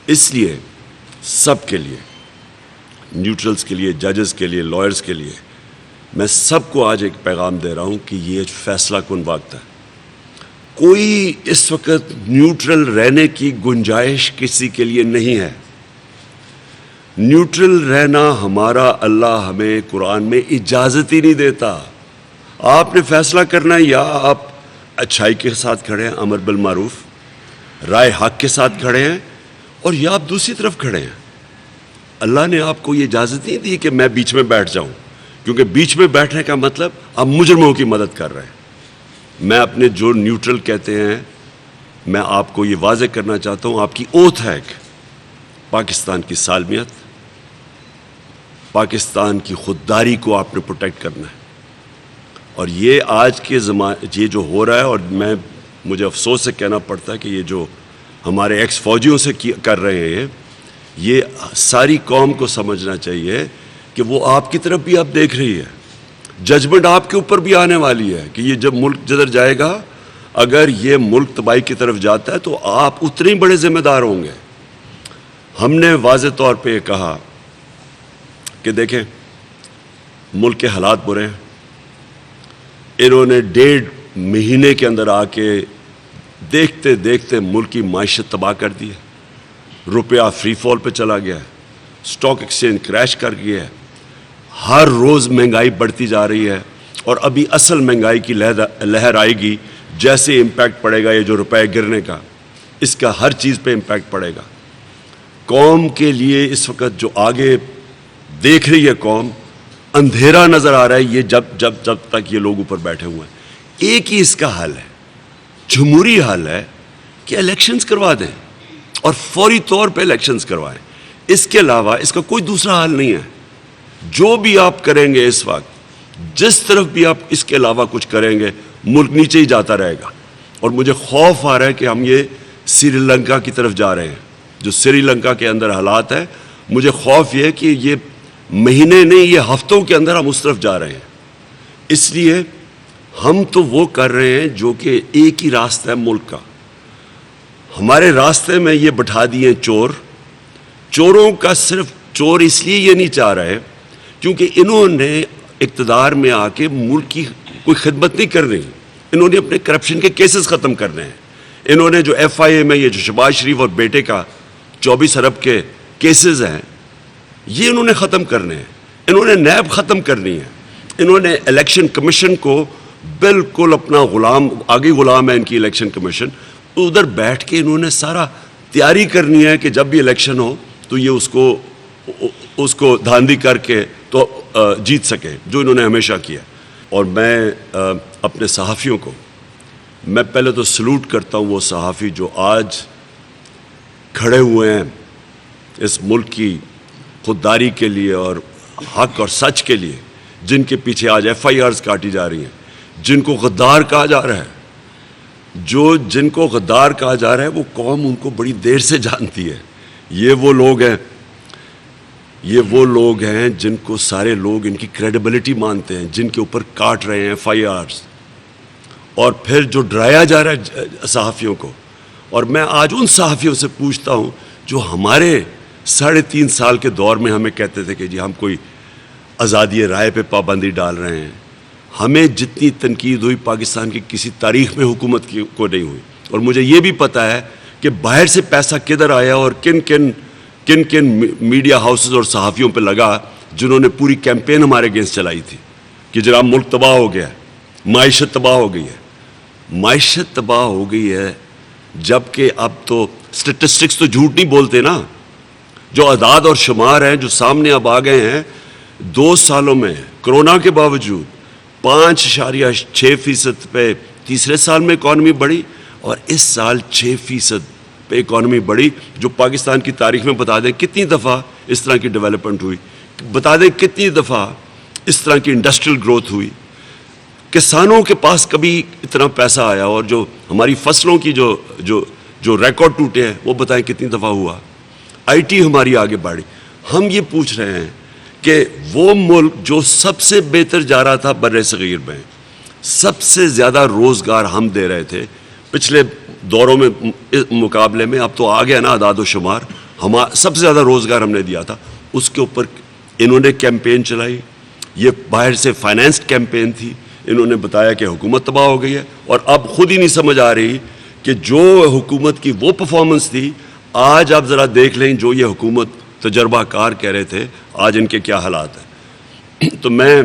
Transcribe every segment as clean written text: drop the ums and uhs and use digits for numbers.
اس لیے سب کے لیے، نیوٹرلز کے لیے، ججز کے لیے، لائرز کے لیے، میں سب کو آج ایک پیغام دے رہا ہوں کہ یہ فیصلہ کن وقت ہے۔ کوئی اس وقت نیوٹرل رہنے کی گنجائش کسی کے لیے نہیں ہے۔ نیوٹرل رہنا ہمارا اللہ ہمیں قرآن میں اجازت ہی نہیں دیتا۔ آپ نے فیصلہ کرنا ہے، یا آپ اچھائی کے ساتھ کھڑے ہیں، امر بالمعروف، رائے حق کے ساتھ کھڑے ہیں، اور یا آپ دوسری طرف کھڑے ہیں۔ اللہ نے آپ کو یہ اجازت نہیں دی کہ میں بیچ میں بیٹھ جاؤں، کیونکہ بیچ میں بیٹھنے کا مطلب آپ مجرموں کی مدد کر رہے ہیں۔ میں اپنے جو نیوٹرل کہتے ہیں، میں آپ کو یہ واضح کرنا چاہتا ہوں، آپ کی اوتھ ہے کہ پاکستان کی سالمیت، پاکستان کی خودداری کو آپ نے پروٹیکٹ کرنا ہے۔ اور یہ آج کے زمانے یہ جو ہو رہا ہے، اور مجھے افسوس سے کہنا پڑتا ہے کہ یہ جو ہمارے ایکس فوجیوں سے کر رہے ہیں، یہ ساری قوم کو سمجھنا چاہیے کہ وہ آپ کی طرف بھی آپ دیکھ رہی ہے۔ ججمنٹ آپ کے اوپر بھی آنے والی ہے کہ یہ جب ملک جدھر جائے گا، اگر یہ ملک تباہی کی طرف جاتا ہے تو آپ اتنے ہی بڑے ذمہ دار ہوں گے۔ ہم نے واضح طور پہ یہ کہا کہ دیکھیں ملک کے حالات برے ہیں، انہوں نے 1.5 مہینے کے اندر آ کے دیکھتے دیکھتے ملک کی معیشت تباہ کر دی ہے، روپیہ فری فال پہ چلا گیا ہے، اسٹاک ایکسچینج کریش کر گیا ہے، ہر روز مہنگائی بڑھتی جا رہی ہے، اور ابھی اصل مہنگائی کی لہر آئے گی جیسے امپیکٹ پڑے گا یہ جو روپے گرنے کا، اس کا ہر چیز پہ امپیکٹ پڑے گا۔ قوم کے لیے اس وقت جو آگے دیکھ رہی ہے قوم، اندھیرا نظر آ رہا ہے، یہ جب تک یہ لوگ اوپر بیٹھے ہوئے ہیں۔ ایک ہی اس کا حل ہے، جمہوری حل ہے کہ الیکشنز کروا دیں اور فوری طور پہ الیکشنز کروائیں۔ اس کے علاوہ اس کا کوئی دوسرا حل نہیں ہے۔ جو بھی آپ کریں گے اس وقت، جس طرف بھی آپ اس کے علاوہ کچھ کریں گے، ملک نیچے ہی جاتا رہے گا۔ اور مجھے خوف آ رہا ہے کہ ہم یہ سری لنکا کی طرف جا رہے ہیں۔ جو سری لنکا کے اندر حالات ہے، مجھے خوف یہ ہے کہ یہ مہینے نہیں، یہ ہفتوں کے اندر ہم اس طرف جا رہے ہیں۔ اس لیے ہم تو وہ کر رہے ہیں جو کہ ایک ہی راستہ ہے ملک کا۔ ہمارے راستے میں یہ بٹھا دیے چور۔ چوروں کا صرف چور اس لیے یہ نہیں چاہ رہے کیونکہ انہوں نے اقتدار میں آ کے ملک کی کوئی خدمت نہیں کر رہی، انہوں نے اپنے کرپشن کے کیسز ختم کرنے ہیں۔ انہوں نے جو ایف آئی اے میں یہ جو شہباز شریف اور بیٹے کا 24 ارب کے کیسز ہیں، یہ انہوں نے ختم کرنے ہیں۔ انہوں نے نیب ختم کرنی ہے۔ انہوں نے الیکشن کمیشن کو بالکل اپنا غلام، آگے غلام ہے ان کی الیکشن کمیشن، ادھر بیٹھ کے انہوں نے سارا تیاری کرنی ہے کہ جب بھی الیکشن ہو تو یہ اس کو دھاندلی کر کے تو جیت سکے، جو انہوں نے ہمیشہ کیا۔ اور میں اپنے صحافیوں کو، میں پہلے تو سلوٹ کرتا ہوں وہ صحافی جو آج کھڑے ہوئے ہیں اس ملک کی خودداری کے لیے اور حق اور سچ کے لیے، جن کے پیچھے آج ایف آئی آرز کاٹی جا رہی ہیں، جن کو غدار کہا جا رہا ہے، جن کو غدار کہا جا رہا ہے، وہ قوم ان کو بڑی دیر سے جانتی ہے۔ یہ وہ لوگ ہیں جن کو سارے لوگ ان کی کریڈیبلٹی مانتے ہیں، جن کے اوپر کاٹ رہے ہیں ایف آئی آرز، اور پھر جو ڈرایا جا رہا ہے صحافیوں کو۔ اور میں آج ان صحافیوں سے پوچھتا ہوں جو ہمارے 3.5 سال کے دور میں ہمیں کہتے تھے کہ جی ہم کوئی آزادی رائے پہ پابندی ڈال رہے ہیں، ہمیں جتنی تنقید ہوئی پاکستان کی کسی تاریخ میں حکومت کو نہیں ہوئی۔ اور مجھے یہ بھی پتہ ہے کہ باہر سے پیسہ کدھر آیا اور کن میڈیا ہاؤسز اور صحافیوں پہ لگا جنہوں نے پوری کیمپین ہمارے اگینسٹ چلائی تھی کہ جناب ملک تباہ ہو گیا ہے، معیشت تباہ ہو گئی ہے۔ معیشت تباہ ہو گئی ہے جبکہ اب تو سٹیٹسٹکس تو جھوٹ نہیں بولتے نا، جو اعداد اور شمار ہیں جو سامنے اب آ گئے ہیں، 2 سالوں میں کرونا کے باوجود 5.6% پہ تیسرے سال میں اکانومی بڑھی، اور اس سال 6% پہ اکانومی بڑھی، جو پاکستان کی تاریخ میں بتا دیں کتنی دفعہ اس طرح کی ڈیولپمنٹ ہوئی، بتا دیں کتنی دفعہ اس طرح کی انڈسٹریل گروتھ ہوئی، کسانوں کے پاس کبھی اتنا پیسہ آیا، اور جو ہماری فصلوں کی جو ریکارڈ ٹوٹے ہیں وہ بتائیں کتنی دفعہ ہوا، آئی ٹی ہماری آگے بڑھی۔ ہم یہ پوچھ رہے ہیں کہ وہ ملک جو سب سے بہتر جا رہا تھا بر صغیر میں، سب سے زیادہ روزگار ہم دے رہے تھے پچھلے دوروں میں مقابلے میں، اب تو آ گیا نا اعداد و شمار، سب سے زیادہ روزگار ہم نے دیا تھا، اس کے اوپر انہوں نے کیمپین چلائی. یہ باہر سے فائنینسڈ کیمپین تھی. انہوں نے بتایا کہ حکومت تباہ ہو گئی ہے، اور اب خود ہی نہیں سمجھ آ رہی کہ جو حکومت کی وہ پرفارمنس تھی، آج آپ ذرا دیکھ لیں جو یہ حکومت تجربہ کار کہہ رہے تھے، آج ان کے کیا حالات ہیں. تو میں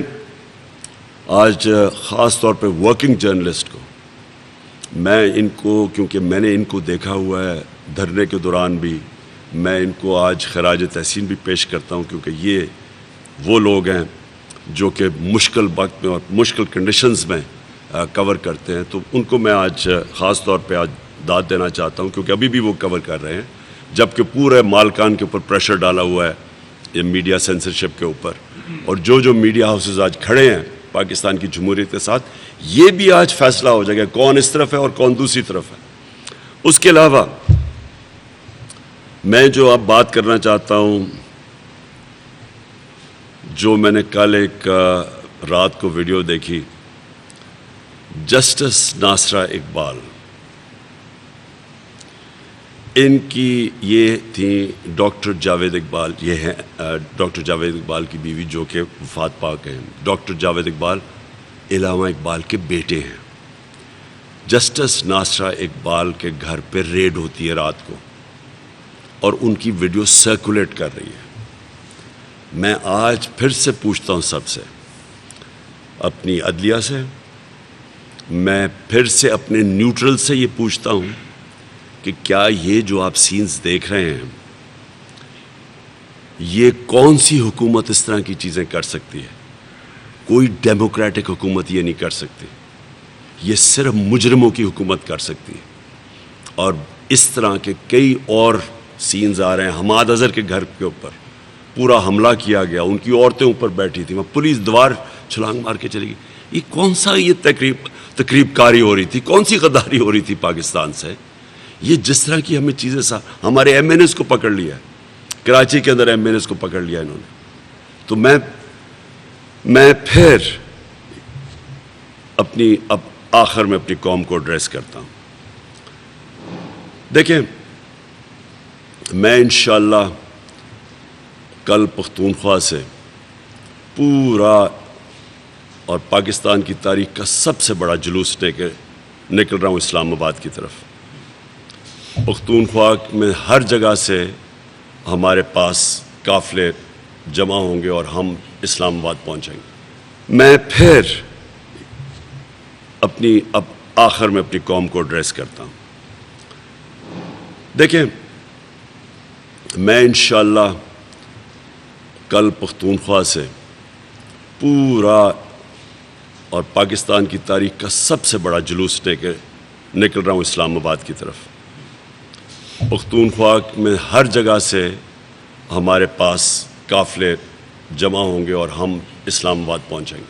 آج خاص طور پہ ورکنگ جرنلسٹ کو، میں ان کو، کیونکہ میں نے ان کو دیکھا ہوا ہے دھرنے کے دوران بھی، میں ان کو آج خراج تحسین بھی پیش کرتا ہوں، کیونکہ یہ وہ لوگ ہیں جو کہ مشکل وقت میں اور مشکل کنڈیشنز میں کور کرتے ہیں. تو ان کو میں آج خاص طور پہ آج داد دینا چاہتا ہوں، کیونکہ ابھی بھی وہ کور کر رہے ہیں، جبکہ پورے مالکان کے اوپر پریشر ڈالا ہوا ہے یہ میڈیا سینسرشپ کے اوپر. اور جو میڈیا ہاؤسز آج کھڑے ہیں پاکستان کی جمہوریت کے ساتھ، یہ بھی آج فیصلہ ہو جائے گا کون اس طرف ہے اور کون دوسری طرف ہے. اس کے علاوہ میں جو اب بات کرنا چاہتا ہوں، جو میں نے کل ایک رات کو ویڈیو دیکھی، جسٹس ناصرہ اقبال، ان کی یہ تھیں ڈاکٹر جاوید اقبال، یہ ہیں ڈاکٹر جاوید اقبال کی بیوی جو کہ وفات پاک ہیں. ڈاکٹر جاوید اقبال علامہ اقبال کے بیٹے ہیں. جسٹس ناصرہ اقبال کے گھر پہ ریڈ ہوتی ہے رات کو، اور ان کی ویڈیو سرکولیٹ کر رہی ہے. میں آج پھر سے پوچھتا ہوں سب سے، اپنی عدلیہ سے، میں پھر سے اپنے نیوٹرل سے یہ پوچھتا ہوں کہ کیا یہ جو آپ سینز دیکھ رہے ہیں، یہ کون سی حکومت اس طرح کی چیزیں کر سکتی ہے؟ کوئی ڈیموکریٹک حکومت یہ نہیں کر سکتی. یہ صرف مجرموں کی حکومت کر سکتی ہے. اور اس طرح کے کئی اور سینز آ رہے ہیں. حماد اظہر کے گھر کے اوپر پورا حملہ کیا گیا، ان کی عورتیں اوپر بیٹھی تھیں، وہاں پولیس دیوار چھلانگ مار کے چلی گئی. یہ کون سا یہ تقریب کاری ہو رہی تھی؟ کون سی غداری ہو رہی تھی پاکستان سے؟ یہ جس طرح کی ہمیں چیزیں ہمارے ایم این ایز کو پکڑ لیا ہے، کراچی کے اندر ایم این ایز کو پکڑ لیا انہوں نے. تو میں پھر اب آخر میں اپنی قوم کو ایڈریس کرتا ہوں. دیکھیں، میں انشاءاللہ کل پختونخوا سے پورا اور پاکستان کی تاریخ کا سب سے بڑا جلوس نکل رہا ہوں اسلام آباد کی طرف. پختونخوا میں ہر جگہ سے ہمارے پاس قافلے جمع ہوں گے اور ہم اسلام آباد پہنچیں گے. میں پھر اب آخر میں اپنی قوم کو ایڈریس کرتا ہوں. دیکھیں، میں انشاءاللہ کل پختونخوا سے پورا اور پاکستان کی تاریخ کا سب سے بڑا جلوس نکل رہا ہوں اسلام آباد کی طرف. پختونخوا میں ہر جگہ سے ہمارے پاس قافلے جمع ہوں گے اور ہم اسلام آباد پہنچیں گے.